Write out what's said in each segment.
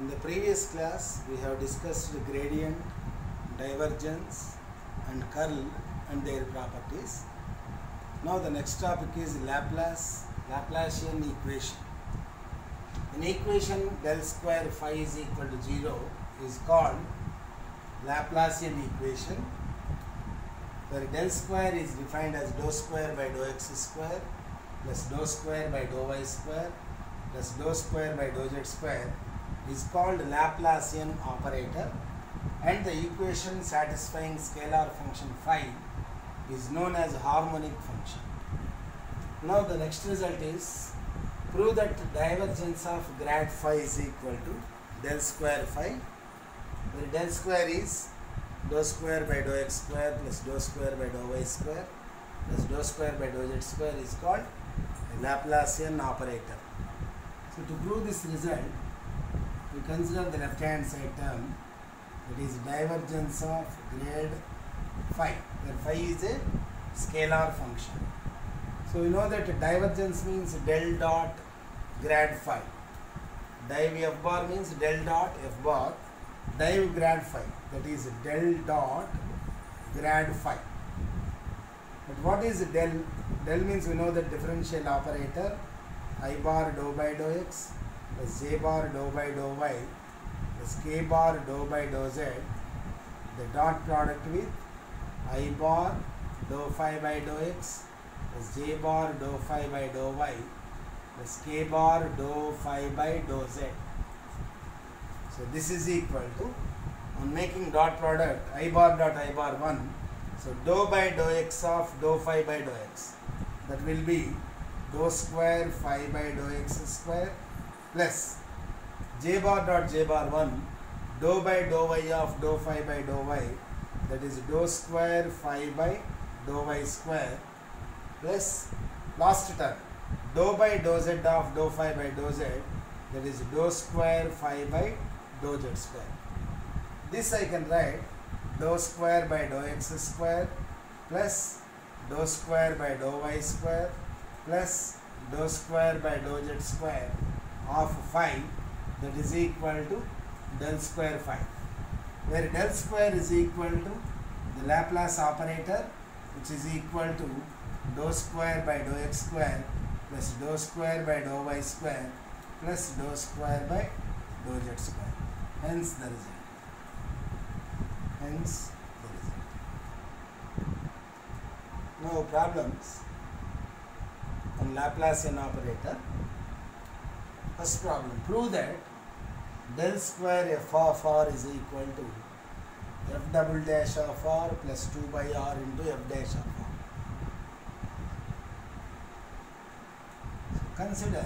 In the previous class, we have discussed gradient, divergence and curl and their properties. Now the next topic is Laplacian equation. An equation del square phi is equal to 0 is called Laplacian equation, where del square is defined as dou square by dou x square plus dou square by dou y square plus dou square by dou z square is called Laplacian operator, and the equation satisfying scalar function phi is known as harmonic function. Now the next result is prove that divergence of grad phi is equal to del square phi, where del square is dou square by dou x square plus dou square by dou y square plus dou square by dou z square is called a Laplacian operator. So to prove this result, we consider the left hand side term, that is divergence of grad phi, where phi is a scalar function. So we know that divergence means del dot grad phi. Div f bar means del dot f bar div grad phi, that is del dot grad phi. But what is del? Del means we know that differential operator I bar dou by dou x plus j bar dou by dou y plus k bar dou by dou z, the dot product with I bar dou phi by dou x plus j bar dou phi by dou y plus k bar dou phi by dou z. So this is equal to, on making dot product I bar dot I bar 1, so dou by dou x of dou phi by dou x, that will be dou square phi by dou x square plus j bar dot j bar 1 dou by dou y of dou phi by dou y, that is dou square phi by dou y square plus last term dou by dou z of dou phi by dou z, that is dou square phi by dou z square. This I can write dou square by dou x square plus dou square by dou y square plus dou square by dou z square of phi, that is equal to del square phi, where del square is equal to the Laplace operator, which is equal to dou square by dou x square plus dou square by dou y square plus dou square by dou z square. Hence the result. Now problems on Laplacian operator. First problem, prove that del square f of r is equal to f double dash of r plus 2 by r into f dash of r. So consider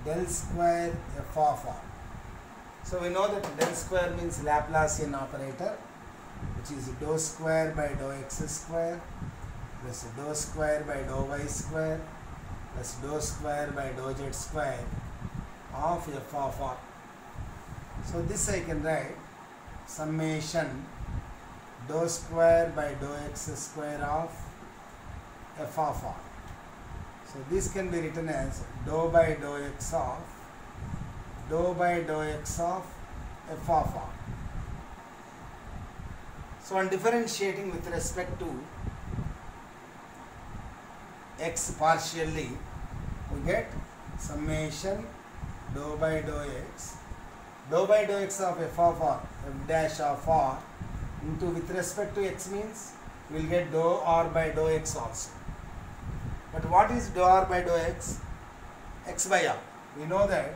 del square f of r. So we know that del square means Laplacian operator, which is dou square by dou x square plus dou square by dou y square plus dou square by dou z square of f of r. So this I can write summation dou square by dou x square of f of r. So this can be written as dou by dou x of f of r. So on differentiating with respect to x partially, we get summation dou by dou x of f of r, f dash of r, into with respect to x means we will get dou r by dou x also. But what is dou r by dou x? X by r. We know that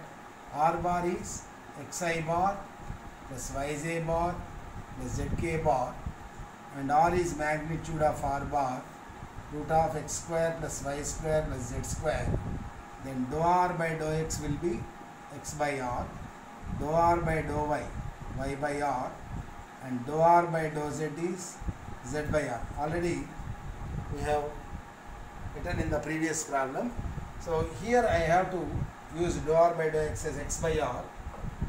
r bar is xi bar plus yj bar plus zk bar, and r is magnitude of r bar, root of x square plus y square plus z square. Then dou r by dou x will be x by r, dou r by dou y, y by r, and dou r by dou z is z by r. Already we have written in the previous problem. So here I have to use dou r by dou x as x by r.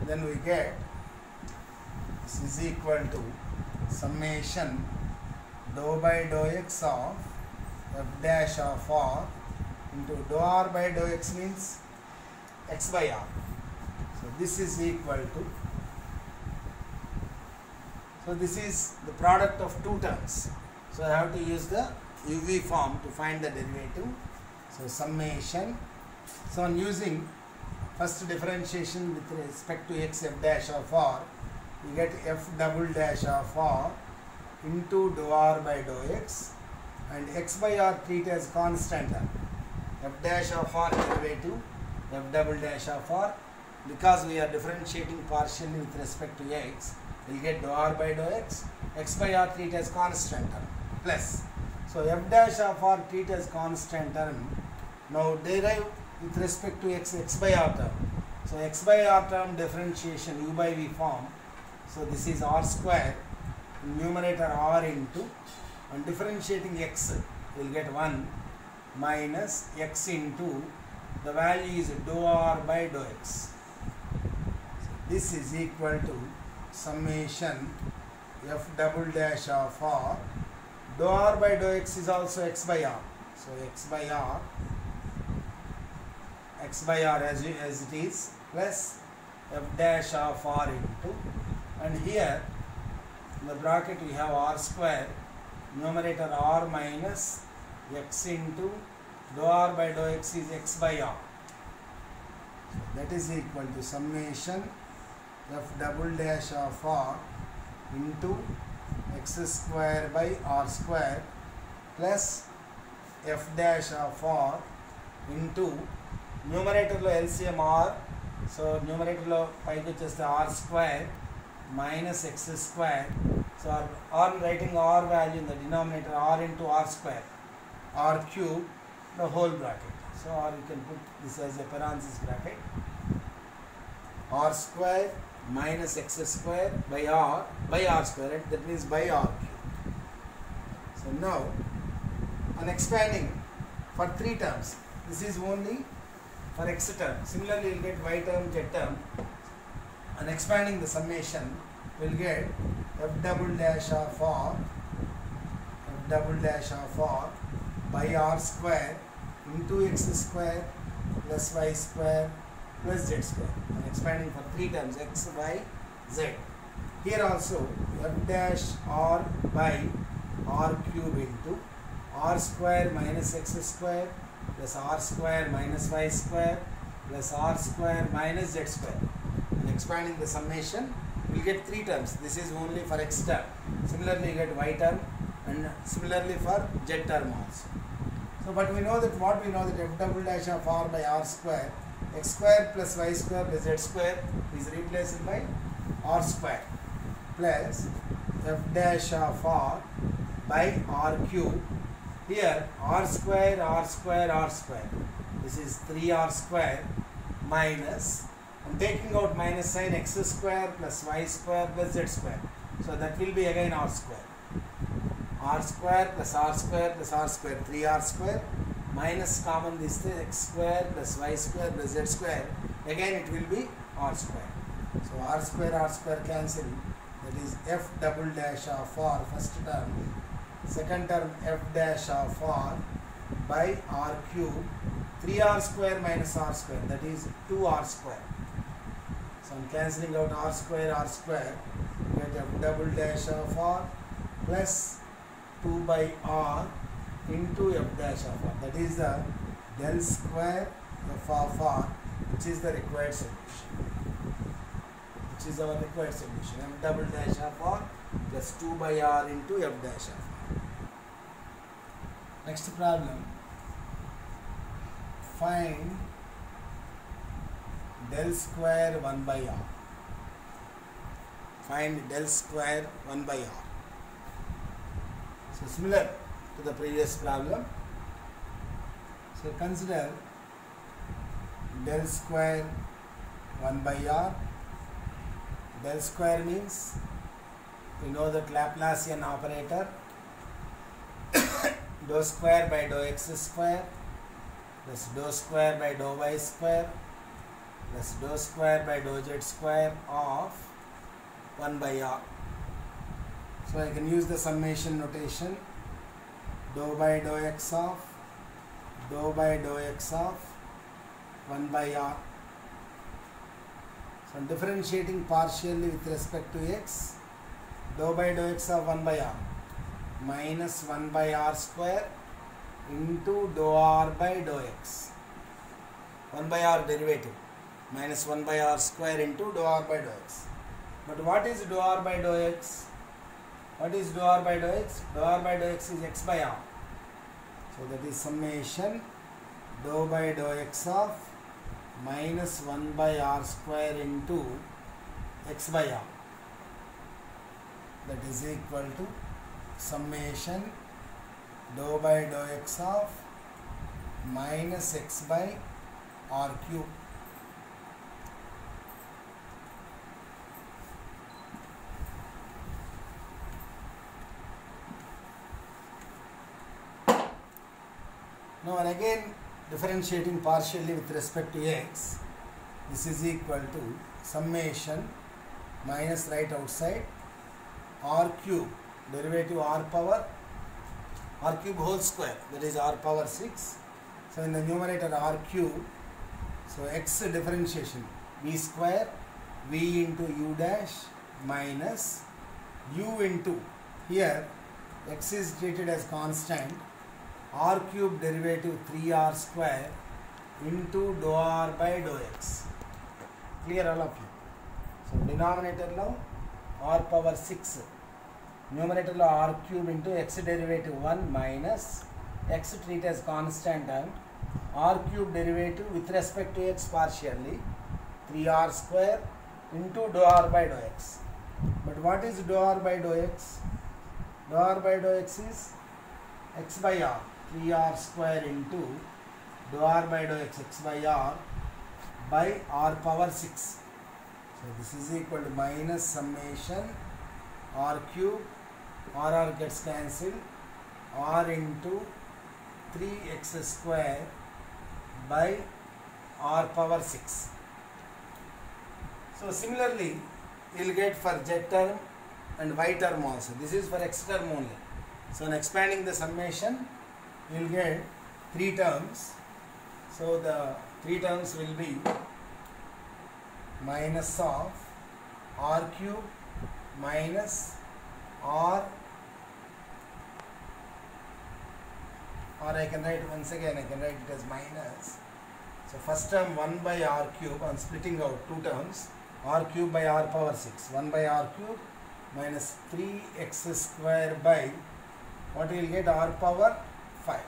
Then we get this is equal to summation dou by dou x of f dash of r into dou r by dou x means x by r. So this is equal to, so this is the product of two terms. So I have to use the UV form to find the derivative. So summation. So on using first differentiation with respect to x f dash of r, you get f double dash of r into dou r by dou x, and x by r treat as constant term. F dash of r derivative, f double dash of r, because we are differentiating partially with respect to x, we will get dou r by dou x by r treat as constant term, plus. So f dash of r treat as constant term. Now derive with respect to x by r term. So x by r term differentiation u by v form. So this is r square, numerator r into, and differentiating x, we will get 1 minus x into, the value is dou r by dou x. So this is equal to summation f double dash of r, dou r by dou x is also x by r. So x by r as it is, plus f dash of r into, and here in the bracket we have r square, numerator r minus x into, dou r by dou x is x by r. So that is equal to summation f double dash of r into x square by r square plus f dash of r into, numerator lo LCM r, so numerator lo paiki vacheste r square minus x square. So r writing r value in the denominator, r into r square, r cube, the whole bracket. So or you can put this as a parenthesis bracket, r square minus x square by r square, that means by r cube. So now on expanding for three terms, this is only for x term. Similarly, you will get y term, z term. On expanding the summation, we will get f double dash of r by r square into x square plus y square plus z square. And expanding for three terms, x, y, z. Here also f dash r by r cube into r square minus x square plus r square minus y square plus r square minus z square. And expanding the summation, we will get three terms. This is only for x term. Similarly, you get y term, and similarly for z term also. So, but we know that f double dash of r by r square, x square plus y square plus z square is replaced by r square plus f dash of r by r cube. Here r square, r square, r square. This is 3r square minus, and taking out minus sign, x square plus y square plus z square. So that will be again r square. R square plus r square plus r square, 3r square, minus common this thing, x square plus y square plus z square. Again it will be r square. So r square cancel. That is f double dash of r, first term. Second term f dash of r by r cube, 3r square minus r square, that is 2r square. So I am cancelling out r square, get f double dash of r plus 2 by r into f dash of r, that is the del square f of r, which is the required solution. Which is our required solution, f double dash of r plus 2 by r into f dash of r. Next problem, find del square 1 by r. Find del square 1 by r. So similar to the previous problem. So consider del square 1 by r. Del square means we know that Laplacian operator dou square by dou x square plus dou square by dou y square plus dou square by dou z square of 1 by r. So I can use the summation notation, dou by dou x of 1 by r So differentiating partially with respect to x, dou by dou x of 1 by r minus 1 by r square into dou r by dou x. 1 by r derivative minus 1 by r square into dou r by dou x. But what is dou r by dou x? What is dou r by dou x? Dou r by dou x is x by r. So that is summation dou by dou x of minus 1 by r square into x by r. That is equal to summation dou by dou x of minus x by r cube. Now and again differentiating partially with respect to x, this is equal to summation minus right outside r cube, derivative r power r cube whole square, that is r power 6. So in the numerator r cube, so x differentiation v square v into u dash minus u into, here x is treated as constant, r cube derivative 3r square into dou r by dou x. Clear all of you? So denominator lo r power 6, numerator lo r cube into x derivative 1 minus x treated as constant and r cube derivative with respect to x partially 3r square into dou r by dou x. But what is dou r by dou x? Dou r by dou x is x by r, 3r square into dou r by dou x, x by r power 6. So this is equal to minus summation r cube, r gets cancelled, r into 3x square by r power 6. So similarly you will get for z term and y term also. This is for x term only. So in expanding the summation you will get 3 terms. So the 3 terms will be minus of r cube minus r, or I can write once again, I can write it as minus. So first term 1 by r cube, I am splitting out 2 terms, r cube by r power 6, 1 by r cube minus 3x square by, what you will get, r power 5.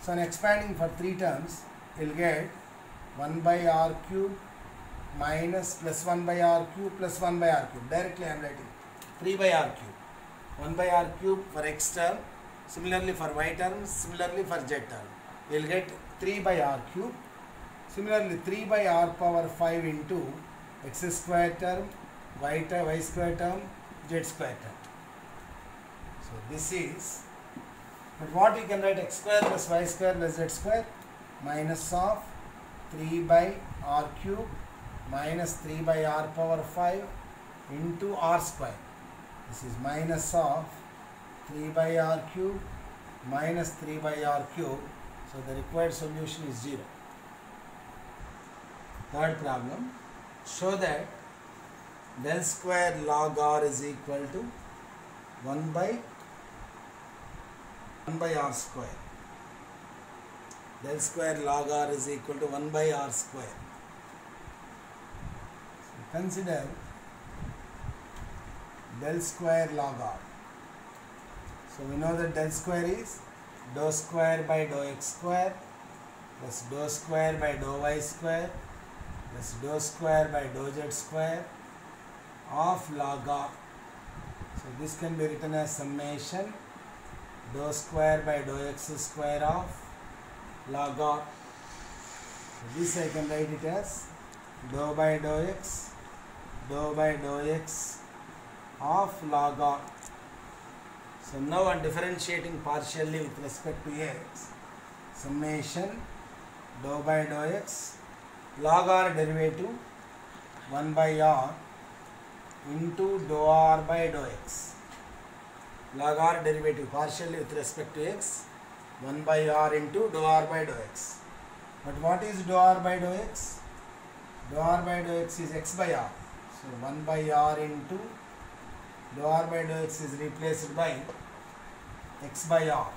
So in expanding for 3 terms, you will get 1 by r cube minus plus 1 by r cube plus 1 by r cube. Directly I am writing 3 by r cube. 1 by r cube for x term, similarly for y term, similarly for z term. You will get 3 by r cube. Similarly 3 by r power 5 into x square term, y square term, z square term. So this is, but what you can write, x square plus y square plus z square minus of 3 by r cube minus 3 by r power 5 into r square. This is minus of 3 by r cube minus 3 by r cube. So the required solution is 0. Third problem, show that del square log r is equal to 1 by r square. Del square log r is equal to 1 by r square. So consider del square log r. So we know that del square is dou square by dou x square plus dou square by dou y square plus dou square by dou z square of log r. So this can be written as summation dou square by dou x square of log r. So this I can write it as dou by dou x of log r. So now I am differentiating partially with respect to x. Summation dou by dou x log r derivative 1 by r into dou r by dou x. Log r derivative partially with respect to x, 1 by r into dou r by dou x. But what is dou r by dou x? dou r by dou x is x by r. So 1 by r into dou r by dou x is replaced by x by r.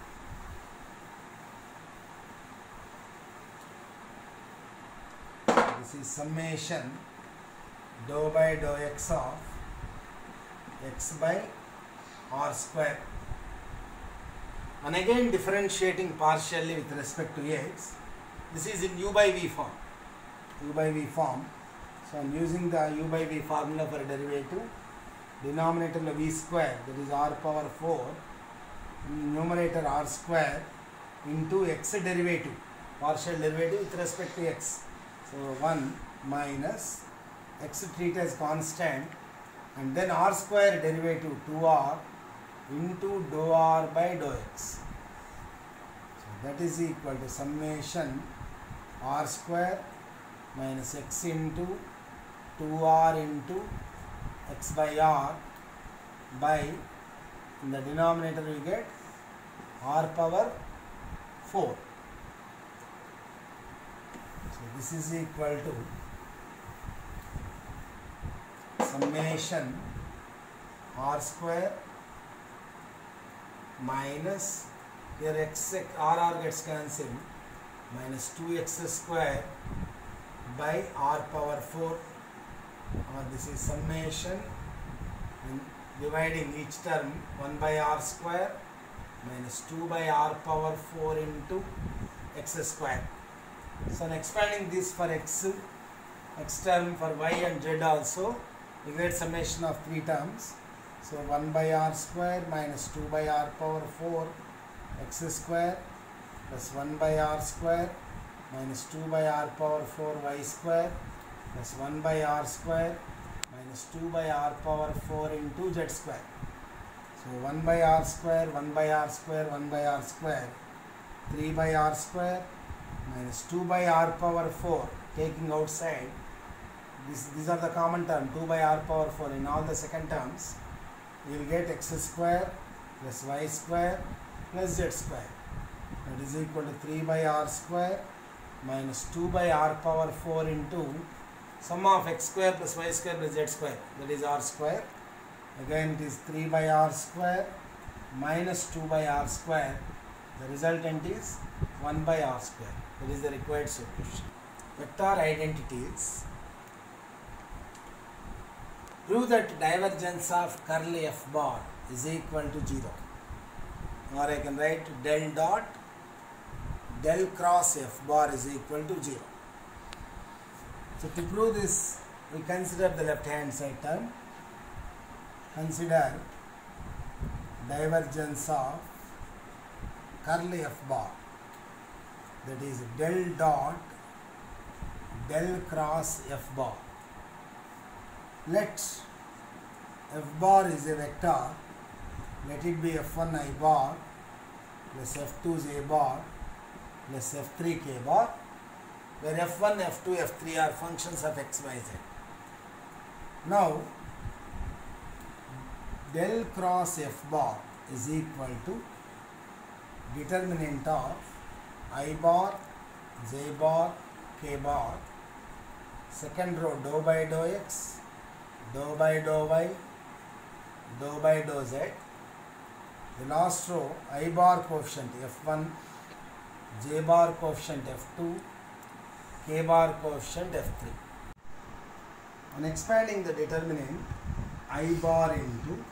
This is summation dou by dou x of x by r square. And again differentiating partially with respect to x. This is in u by v form. U by v form. So I am using the u by v formula for derivative. Denominator v square, that is r power 4, numerator r square into x derivative, partial derivative with respect to x. So 1 minus x treated as constant, and then r square derivative 2r into dou r by dou x. So that is equal to summation r square minus x into 2r into x by r by, in the denominator we get r power 4. So this is equal to summation r square minus, here x r gets cancelled, minus 2x square by r power 4. This is summation, and dividing each term 1 by r square minus 2 by r power 4 into x square. So on expanding this for x term, for y and z also, we get summation of 3 terms. So 1 by r square minus 2 by r power 4 x square plus 1 by r square minus 2 by r power 4 y square plus 1 by r square minus 2 by r power 4 into z square. So 1 by r square, 1 by r square, 1 by r square, 3 by r square minus 2 by r power 4, taking outside, these are the common term, 2 by r power 4 in all the second terms. You will get x square plus y square plus z square. That is equal to 3 by r square minus 2 by r power 4 into sum of x square plus y square plus z square, that is r square. Again it is 3 by r square minus 2 by r square. The resultant is 1 by r square. That is the required solution. Vector identities. Prove that divergence of curl f bar is equal to 0. Or I can write del dot del cross f bar is equal to 0. So to prove this, we consider the left hand side term. Consider divergence of curl f bar, that is del dot del cross f bar. Let f bar is a vector, let it be f1 I bar plus f2 j bar plus f3 k bar, where f1, f2, f3 are functions of x, y, z. Now del cross f bar is equal to determinant of I bar, j bar, k bar, second row dou by dou x, dou by dou y, dou by dou z. The last row I bar coefficient f1, j bar coefficient f2, k bar coefficient f3. On expanding the determinant, I bar into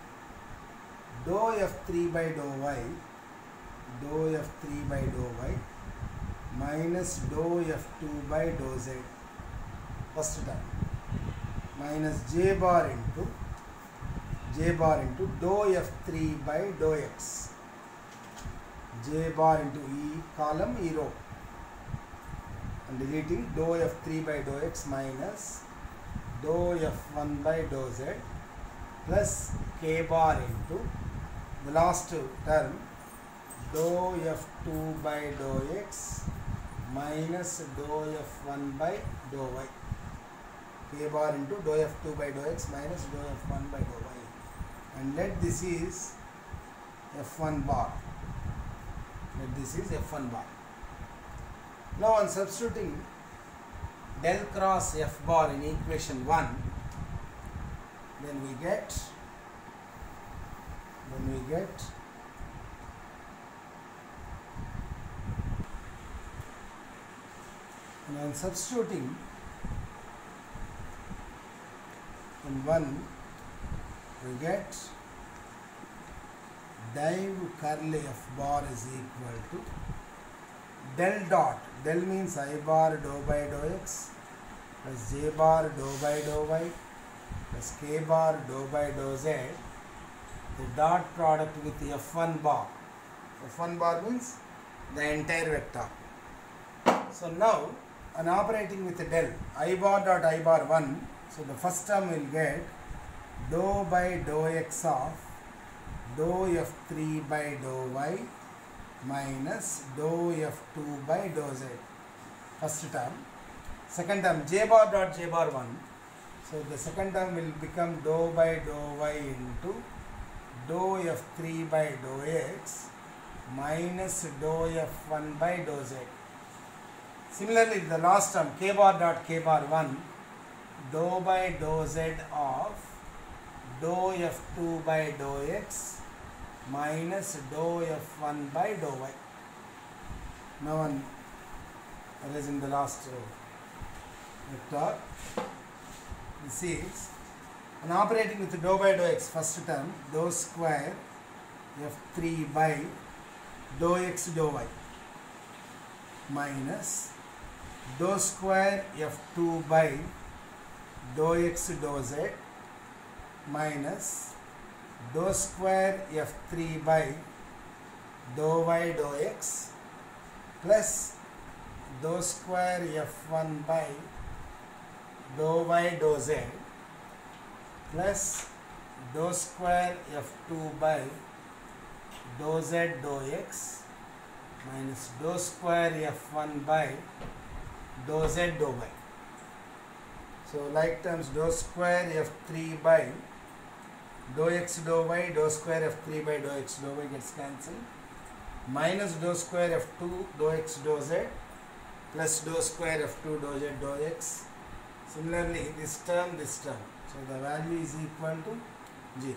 dou f3 by dou y, dou f3 by dou y minus dou f2 by dou z, first term, minus j bar into dou f3 by dou x, j bar into e column, e row, and deleting dou f3 by dou x minus dou f1 by dou z plus k bar into the last term dou f2 by dou x minus dou f1 by dou y, k bar into dou f2 by dou x minus dou f1 by dou y, and let this is f1 bar. Let this is f1 bar. Now on substituting del cross f bar in equation 1, then we get and I am substituting in 1, we get div curl f bar is equal to del dot, del means I bar dou by dou x plus j bar dou by dou y plus k bar dou by dou z, the dot product with f1 bar. F1 bar means the entire vector. So now on operating with del I bar dot I bar 1, so the first term will get dou by dou x of dou f3 by dou y minus dou f2 by dou z. First term. Second term j bar dot j bar 1. So the second term will become dou by dou y into dou f3 by dou x minus dou f1 by dou z. Similarly, the last term k bar dot k bar 1, dou by dou z of dou f2 by dou x minus dou f1 by dou y. Now on erasing the last vector, this is on operating with dou by dou x, first term dou square f3 by dou x dou y minus dou square f2 by dou x dou z minus dou square f3 by dou y dou x plus dou square f1 by dou y dou z plus dou square f2 by dou z dou x minus dou square f1 by dou z dou y. So like terms dou square f3 by dou x dou y, dou square f3 by dou x dou y gets cancelled, minus dou square f2 dou x dou z plus dou square f2 dou z dou x. Similarly this term, so the value is equal to 0.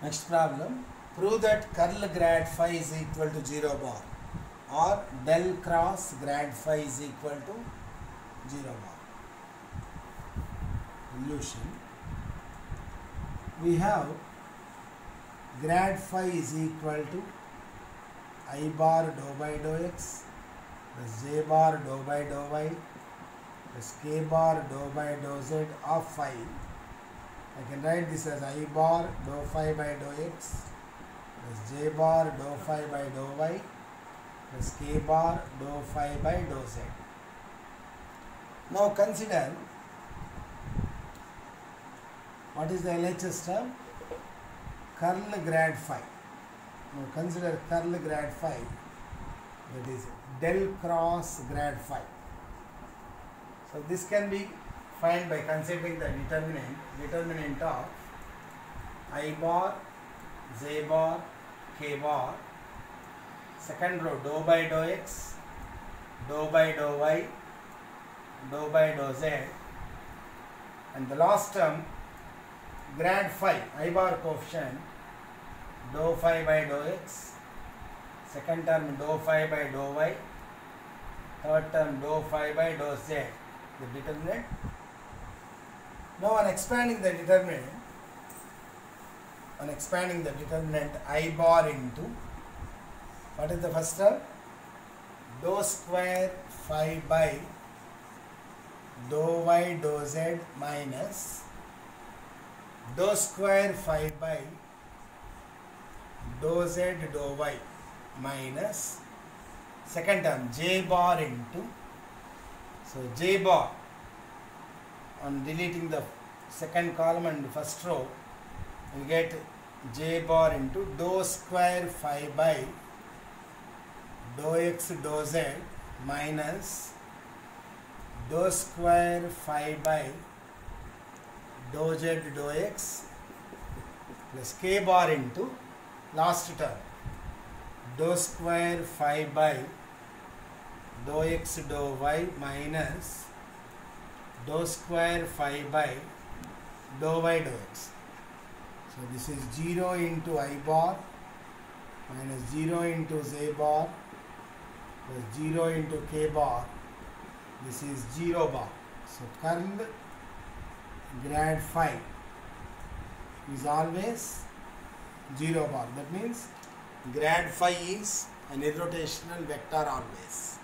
Next problem, prove that curl grad phi is equal to 0 bar or del cross grad phi is equal to 0 bar. Solution, we have grad phi is equal to I bar dou by dou x plus j bar dou by dou y plus k bar dou by dou z of phi. I can write this as I bar dou phi by dou x plus j bar dou phi by dou y plus k bar dou phi by dou z. Now consider what is the LHS term? Curl grad phi. Now consider curl grad phi, that is del cross grad phi. So this can be found by considering the determinant of I bar, j bar, k bar, second row dou by dou x, dou by dou y, dou by dou z, and the last term grad phi, I bar coefficient, dou phi by dou x, second term dou phi by dou y, third term dou phi by dou z, the determinant. Now on expanding the determinant, I bar into, what is the first term? Dou square phi by dou y dou z minus dou square phi by dou z dou y minus second term j bar into, so j bar, on deleting the second column and first row, we get j bar into dou square phi by dou x dou z minus dou square phi by dou z dou x plus k bar into last term dou square phi by dou x dou y minus dou square phi by dou y dou x. So this is 0 into I bar minus 0 into z bar plus 0 into k bar. This is 0 bar. So curl grad phi is always 0 bar. That means grad phi is an irrotational vector always.